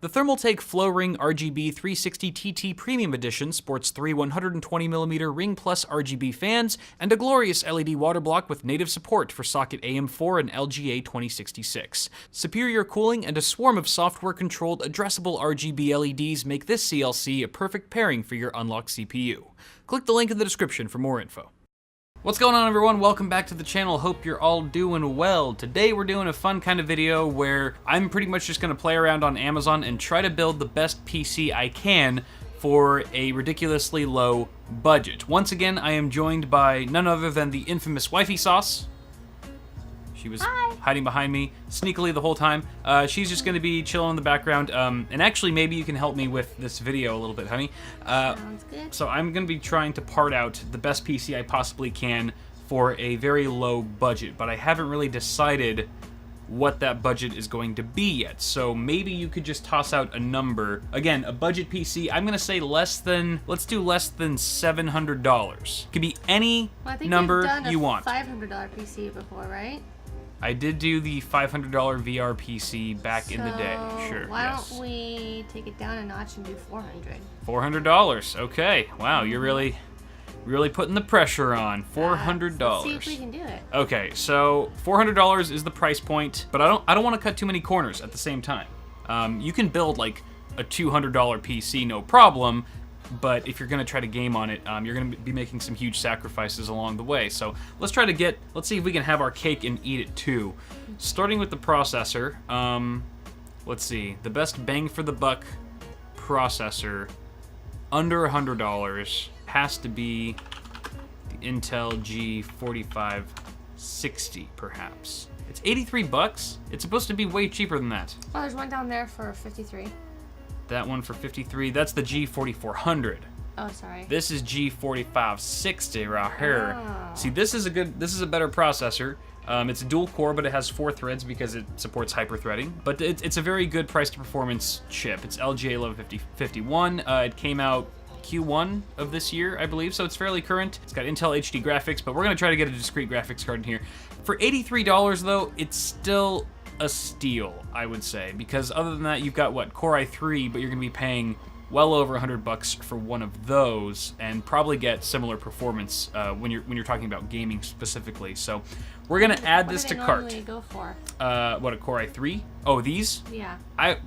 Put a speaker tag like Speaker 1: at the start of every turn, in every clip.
Speaker 1: The Thermaltake Flowring RGB 360 TT Premium Edition sports 3 120mm Ring Plus RGB fans and a glorious LED water block with native support for socket AM4 and LGA 2066. Superior cooling and a swarm of software-controlled addressable RGB LEDs make this CLC a perfect pairing for your unlocked CPU. Click the link in the description for more info. What's going on, everyone? Welcome back to the channel. Hope you're all doing well. Today we're doing a fun kind of video where I'm pretty much just gonna play around on Amazon and try to build the best PC I can for a ridiculously low budget. Once again, I am joined by none other than the infamous Wifey Sauce. She was hiding behind me sneakily the whole time. She's just gonna be chilling in the background. And actually, maybe you can help me with this video a little bit, honey.
Speaker 2: Sounds good.
Speaker 1: So I'm gonna be trying to part out the best PC I possibly can for a very low budget, but I haven't really decided what that budget is going to be yet. So maybe you could just toss out a number. Again, a budget PC, I'm gonna say let's do less than $700. Could be any number you want.
Speaker 2: $500 PC before, right?
Speaker 1: I did do the $500 VR PC back in the day, sure.
Speaker 2: Why don't we take it down a notch and do $400?
Speaker 1: $400, okay. Wow, you're really putting the pressure on. $400.
Speaker 2: Let's see if we can do it.
Speaker 1: Okay, so $400 is the price point, but I don't want to cut too many corners at the same time. You can build like a $200 PC, no problem. But if you're gonna try to game on it, you're gonna be making some huge sacrifices along the way. So let's see if we can have our cake and eat it too. Starting with the processor, let's see, the best bang for the buck processor under $100 has to be the Intel G4560, perhaps. It's 83 bucks. It's supposed to be way cheaper than that.
Speaker 2: Oh, there's one down there for 53.
Speaker 1: That one for 53, that's the G4400.
Speaker 2: Oh, sorry.
Speaker 1: This is G4560 right here.
Speaker 2: Oh.
Speaker 1: See, this is a better processor. It's a dual core, but it has 4 threads because it supports hyper-threading. But it's a very good price to performance chip. It's LGA 1151. It came out Q1 of this year, I believe, so it's fairly current. It's got Intel HD graphics, but we're gonna try to get a discrete graphics card in here. For $83 though, it's still a steal, I would say, because other than that, you've got what, Core i3, but you're gonna be paying well over $100 for one of those, and probably get similar performance when you're talking about gaming specifically. So we're gonna add this to cart.
Speaker 2: What do they normally go for?
Speaker 1: What, a Core i3? Oh, these?
Speaker 2: Yeah.
Speaker 1: I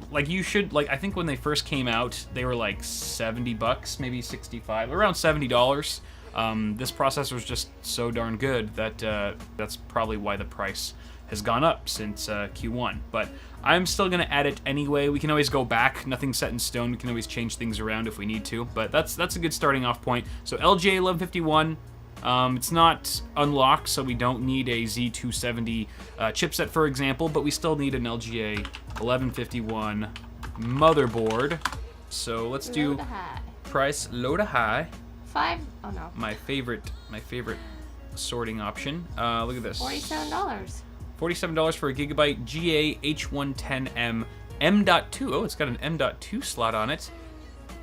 Speaker 1: think when they first came out, they were like $70, maybe 65, around $70. This processor is just so darn good that that's probably why the price has gone up since Q1, but I'm still gonna add it anyway. We can always go back, nothing's set in stone. We can always change things around if we need to, but that's a good starting off point. So LGA 1151, it's not unlocked, so we don't need a Z270 chipset, for example, but we still need an LGA 1151 motherboard. So let's do price low to high.
Speaker 2: Oh no.
Speaker 1: My favorite sorting option. Look at this.
Speaker 2: $47.
Speaker 1: $47 for a Gigabyte GA H110M M.2. Oh, it's got an M.2 slot on it.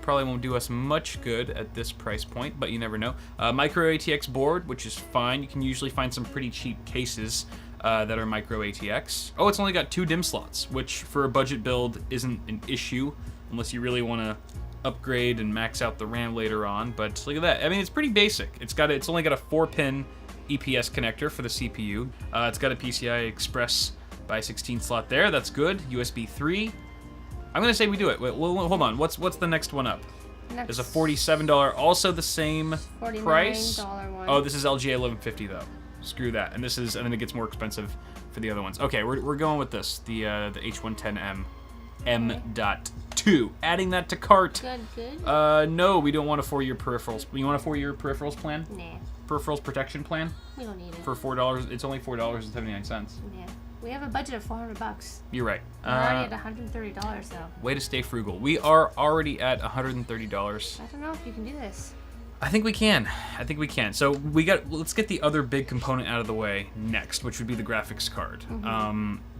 Speaker 1: Probably won't do us much good at this price point, but you never know. Micro ATX board, which is fine. You can usually find some pretty cheap cases that are micro ATX. Oh, it's only got 2 DIMM slots, which for a budget build isn't an issue unless you really want to upgrade and max out the RAM later on. But look at that. I mean, it's pretty basic. It's only got a 4-pin EPS connector for the CPU. It's got a PCI Express by 16 slot there. That's good. USB 3. I'm gonna say we do it. Wait, hold on. What's the next one up? There's a $47, also the same price.
Speaker 2: One.
Speaker 1: Oh, this is LGA 1150 though. Screw that. And then it gets more expensive for the other ones. Okay, we're going with this. The H110M M.2. Adding that to cart.
Speaker 2: Good.
Speaker 1: No, we don't want a 4-year peripherals. You want a 4-year peripherals plan?
Speaker 2: Nah.
Speaker 1: Peripherals protection plan?
Speaker 2: We don't need it.
Speaker 1: For $4, it's only $4.79.
Speaker 2: Yeah. We have a budget of $400.
Speaker 1: You're right.
Speaker 2: We're already at $130 though.
Speaker 1: Way to stay frugal. We are already at $130.
Speaker 2: I don't know if you can do this.
Speaker 1: I think we can. So let's get the other big component out of the way next, which would be the graphics card.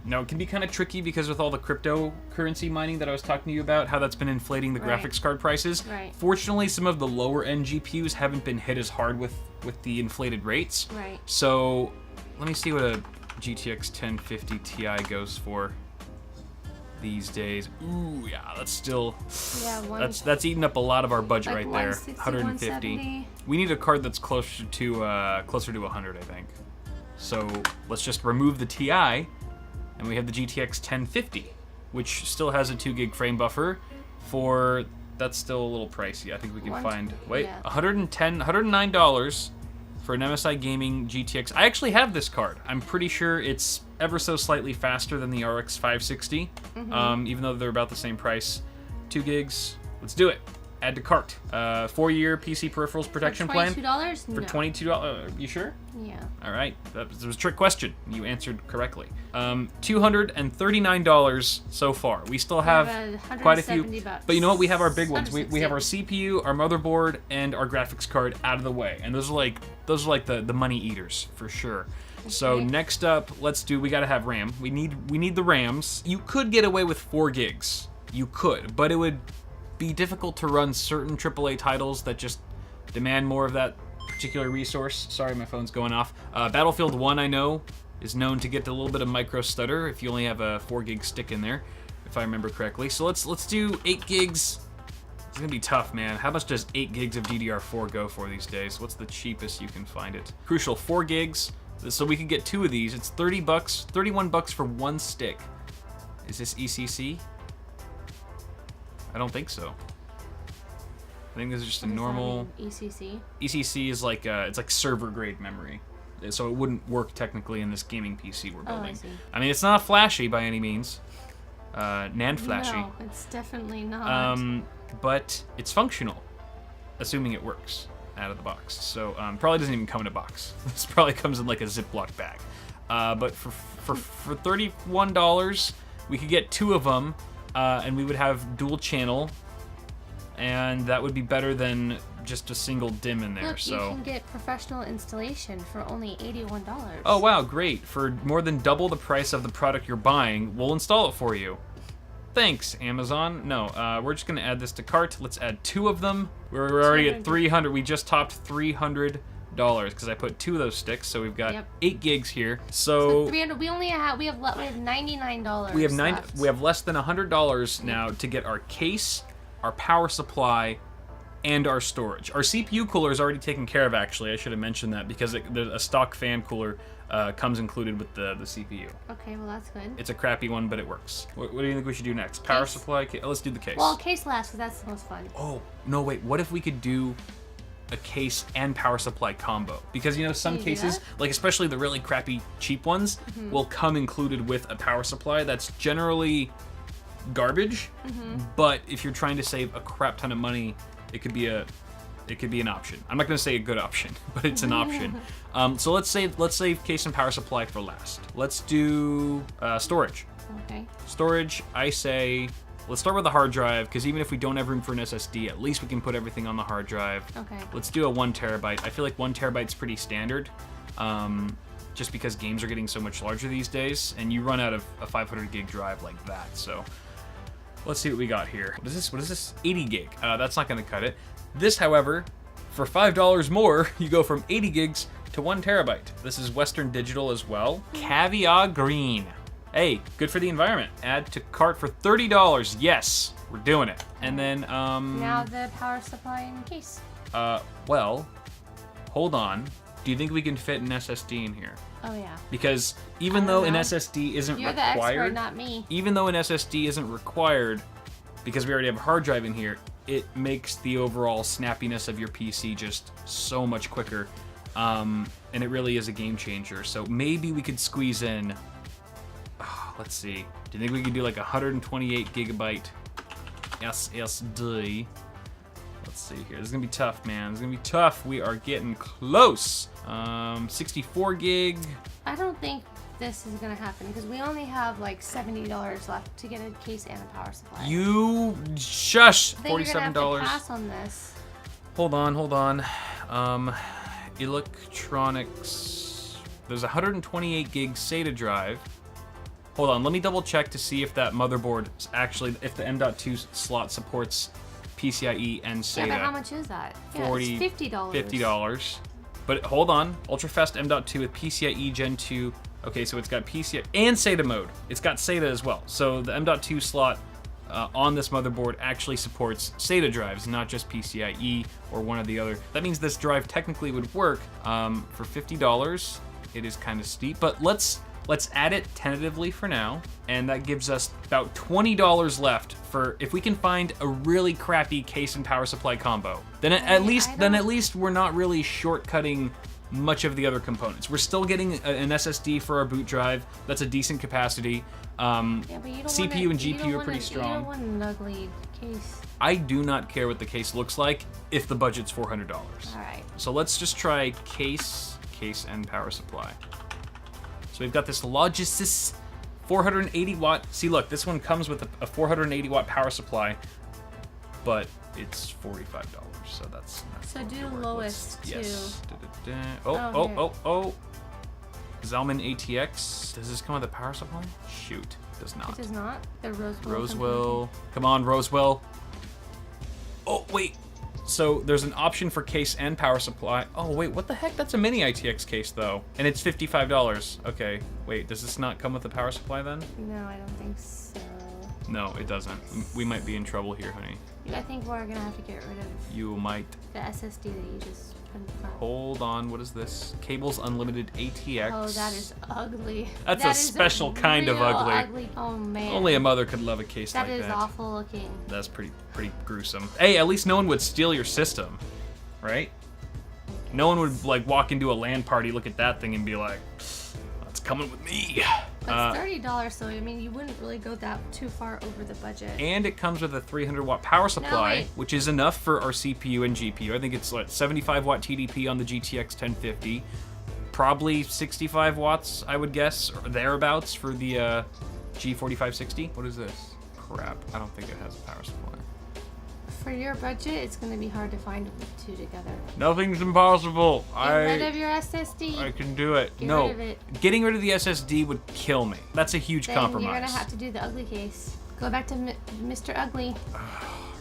Speaker 1: Now it can be kind of tricky because with all the cryptocurrency mining that I was talking to you about, how that's been inflating the graphics card prices.
Speaker 2: Right.
Speaker 1: Fortunately, some of the lower end GPUs haven't been hit as hard with the inflated rates.
Speaker 2: Right.
Speaker 1: So let me see what a GTX 1050 Ti goes for. these days. Ooh, yeah, that's still...
Speaker 2: Yeah,
Speaker 1: That's eating up a lot of our budget
Speaker 2: like
Speaker 1: right there.
Speaker 2: 160, 170.
Speaker 1: We need a card that's closer to 100, I think. So let's just remove the TI, and we have the GTX 1050, which still has a 2 gig frame buffer. That's still a little pricey. I think we can find $109 for an MSI Gaming GTX. I actually have this card. I'm pretty sure it's ever so slightly faster than the RX 560, even though they're about the same price. 2 gigs. Let's do it. Add to cart. 4-year PC peripherals protection plan.
Speaker 2: $22?
Speaker 1: For $22. You sure?
Speaker 2: Yeah.
Speaker 1: All right. That was a trick question. You answered correctly. $239 so far. We still have quite a few.
Speaker 2: $170.
Speaker 1: But you know what? We have our big ones. We have our CPU, our motherboard, and our graphics card out of the way. And those are like the money eaters for sure. Okay. So next up, we gotta have RAM. We need the RAMs. You could get away with 4 gigs. You could, but it would be difficult to run certain AAA titles that just demand more of that particular resource. Sorry, my phone's going off. Battlefield 1, I know, is known to get a little bit of micro stutter if you only have a 4 gig stick in there, if I remember correctly. So let's do 8 gigs. It's gonna be tough, man. How much does 8 gigs of DDR4 go for these days? What's the cheapest you can find it? Crucial, 4 gigs. So we could get 2 of these. It's $30, $31 for 1 stick. Is this ECC? I don't think so. I think this is just a normal
Speaker 2: ECC.
Speaker 1: ECC is like it's like server grade memory, so it wouldn't work technically in this gaming PC we're building.
Speaker 2: I see.
Speaker 1: I mean, it's not flashy by any means, NAND flashy.
Speaker 2: No, it's definitely not.
Speaker 1: But it's functional, assuming it works out of the box. So probably doesn't even come in a box. This probably comes in like a Ziploc bag. But for $31, we could get 2 of them. And we would have dual channel, and that would be better than just a single DIMM in there.
Speaker 2: Look, you can get professional installation for only $81.
Speaker 1: Oh wow, great! For more than double the price of the product you're buying, we'll install it for you. Thanks, Amazon. No, we're just gonna add this to cart. Let's add 2 of them. We're already at 300. We just topped $300 because I put 2 of those sticks, so we've got 8 gigs here. So
Speaker 2: 300. We have $99.
Speaker 1: We have less than $100 now to get our case, our power supply, and our storage. Our CPU cooler is already taken care of. Actually, I should have mentioned that because a stock fan cooler comes included with the CPU.
Speaker 2: Okay, well that's good.
Speaker 1: It's a crappy one, but it works. What do you think we should do next? Power supply. Let's do the case.
Speaker 2: Well, case last, because that's the most fun.
Speaker 1: Oh no, wait. What if we could do a case and power supply combo? Because you know some cases, like especially the really crappy cheap ones, will come included with a power supply that's generally garbage. But if you're trying to save a crap ton of money, it could be an option. I'm not going to say a good option, but it's an option. So let's save case and power supply for last. Let's do storage.
Speaker 2: Okay.
Speaker 1: Storage, I say. Let's start with the hard drive, because even if we don't have room for an SSD, at least we can put everything on the hard drive.
Speaker 2: Okay.
Speaker 1: Let's do a 1 terabyte. I feel like 1 terabyte's pretty standard, just because games are getting so much larger these days, and you run out of a 500 gig drive like that. So let's see what we got here. What is this? 80 gig. That's not going to cut it. This, however, for $5 more, you go from 80 gigs to 1 terabyte. This is Western Digital as well. Caviar Green. Hey, good for the environment. Add to cart for $30. Yes, we're doing it. And then
Speaker 2: now the power supply in case.
Speaker 1: Well, hold on. Do you think we can fit an SSD in here?
Speaker 2: Oh yeah.
Speaker 1: Because even though an SSD isn't
Speaker 2: You're
Speaker 1: required,
Speaker 2: the expert, not me.
Speaker 1: Even though an SSD isn't required, because we already have a hard drive in here, it makes the overall snappiness of your PC just so much quicker. And it really is a game changer. So maybe we could squeeze in. Let's see. Do you think we could do like 128 gigabyte SSD? Let's see here. This is gonna be tough, man. This is gonna be tough. We are getting close. 64 gig.
Speaker 2: I don't think this is gonna happen because we only have like $70 left to get a case and a power supply.
Speaker 1: You shush.
Speaker 2: I think
Speaker 1: $47.
Speaker 2: you're gonna have to pass on this.
Speaker 1: Hold on. Electronics. There's a 128 gig SATA drive. Hold on, let me double check to see if that motherboard actually, if the M.2 slot supports PCIe and SATA.
Speaker 2: Yeah, but how much is that?
Speaker 1: $40,
Speaker 2: it's $50.
Speaker 1: $50. But hold on, ultra-fast M.2 with PCIe Gen 2 Okay, so it's got PCI and SATA mode. It's got SATA as well. So the M.2 slot on this motherboard actually supports SATA drives, not just PCIe or one or the other. That means this drive technically would work for $50. It is kind of steep, but let's add it tentatively for now, and that gives us about $20 left for if we can find a really crappy case and power supply combo. Then at least we're not really shortcutting much of the other components. We're still getting an SSD for our boot drive. That's a decent capacity. CPU and GPU are pretty strong.
Speaker 2: You don't want an ugly case.
Speaker 1: I do not care what the case looks like if the budget's $400.
Speaker 2: All right.
Speaker 1: So let's just try case and power supply. So we've got this Logisys 480 watt. See, look, this one comes with a 480 watt power supply, but it's $45. So that's
Speaker 2: so do lowest too.
Speaker 1: Yes. Oh. Zalman ATX. Does this come with a power supply? Shoot, it does not.
Speaker 2: It does not. The
Speaker 1: Rosewell. Come on, Rosewell. Oh wait. So there's an option for case and power supply. Oh wait, what the heck? That's a mini ITX case though, and it's $55. Okay, wait, does this not come with a power supply then?
Speaker 2: No, I don't think so.
Speaker 1: No, it doesn't. We might be in trouble here, honey.
Speaker 2: I think we're gonna have to get rid of.
Speaker 1: You might.
Speaker 2: The SSD that you just put in front.
Speaker 1: Hold on, what is this? Cables Unlimited ATX.
Speaker 2: Oh, that is ugly.
Speaker 1: That's a special kind of ugly.
Speaker 2: Oh man.
Speaker 1: Only a mother could love a case like that.
Speaker 2: That is awful looking.
Speaker 1: That's pretty gruesome. Hey, at least no one would steal your system, right? No one would like walk into a LAN party, look at that thing, and be like, "That's coming with me."
Speaker 2: That's $30, so I mean, you wouldn't really go that too far over the budget.
Speaker 1: And it comes with a 300 watt power supply,
Speaker 2: No,
Speaker 1: which is enough for our CPU and GPU. I think it's like 75 watt TDP on the GTX 1050, probably 65 watts, I would guess, or thereabouts for the G4560. What is this? Crap, I don't think it has a power supply.
Speaker 2: For your budget, it's going to be hard to find the two together.
Speaker 1: Nothing's impossible.
Speaker 2: Get rid of your SSD.
Speaker 1: I can do it.
Speaker 2: Get
Speaker 1: no,
Speaker 2: rid of it.
Speaker 1: Getting rid of the SSD would kill me. That's a huge compromise.
Speaker 2: You're going to have to do the ugly case. Go back to Mr. Ugly.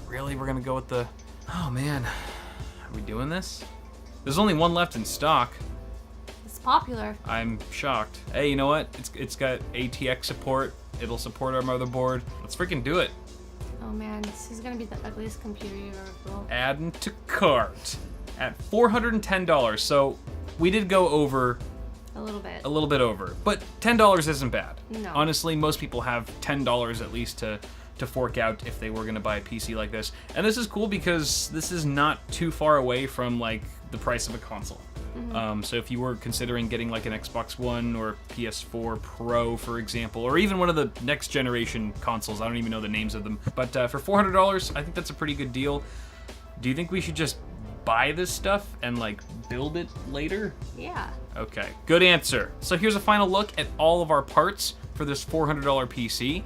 Speaker 1: Really? We're going to go with the... Oh, man. Are we doing this? There's only one left in stock.
Speaker 2: It's popular.
Speaker 1: I'm shocked. Hey, you know what? It's got ATX support. It'll support our motherboard. Let's freaking do it.
Speaker 2: Oh man, this is gonna be the ugliest computer you ever built.
Speaker 1: Add to cart at $410. So we did go over
Speaker 2: a little bit.
Speaker 1: A little bit over, but $10 isn't bad.
Speaker 2: No.
Speaker 1: Honestly, most people have $10 at least to fork out if they were gonna buy a PC like this. And this is cool because this is not too far away from like the price of a console.
Speaker 2: Mm-hmm.
Speaker 1: So if you were considering getting like an Xbox One or PS4 Pro, for example, or even one of the next generation consoles, I don't even know the names of them, but for $400, I think that's a pretty good deal. Do you think we should just buy this stuff and like build it later?
Speaker 2: Yeah.
Speaker 1: Okay, good answer. So here's a final look at all of our parts for this $400 PC.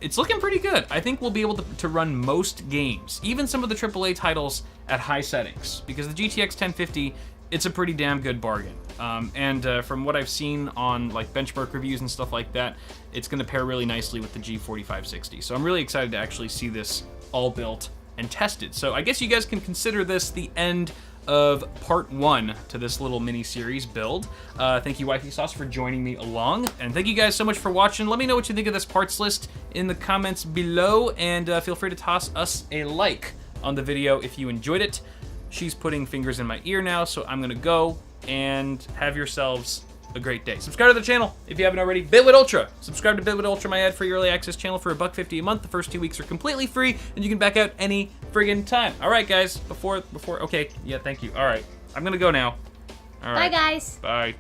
Speaker 1: It's looking pretty good. I think we'll be able to run most games, even some of the AAA titles at high settings, because the GTX 1050, it's a pretty damn good bargain. From what I've seen on like benchmark reviews and stuff like that, it's gonna pair really nicely with the G4560. So I'm really excited to actually see this all built and tested. So I guess you guys can consider this the end of part 1 to this little mini-series build. Thank you, Wifey Sauce, for joining me along. And thank you guys so much for watching. Let me know what you think of this parts list in the comments below, and feel free to toss us a like on the video if you enjoyed it. She's putting fingers in my ear now, so I'm gonna go, and have yourselves a great day. Subscribe to the channel if you haven't already. Bitwit Ultra. Subscribe to Bitwit Ultra, my ad-free early access channel, for $1.50 a month. The first 2 weeks are completely free, and you can back out any friggin' time. All right, guys. Okay. Yeah, thank you. All right. I'm gonna go now. All right.
Speaker 2: Bye, guys.
Speaker 1: Bye.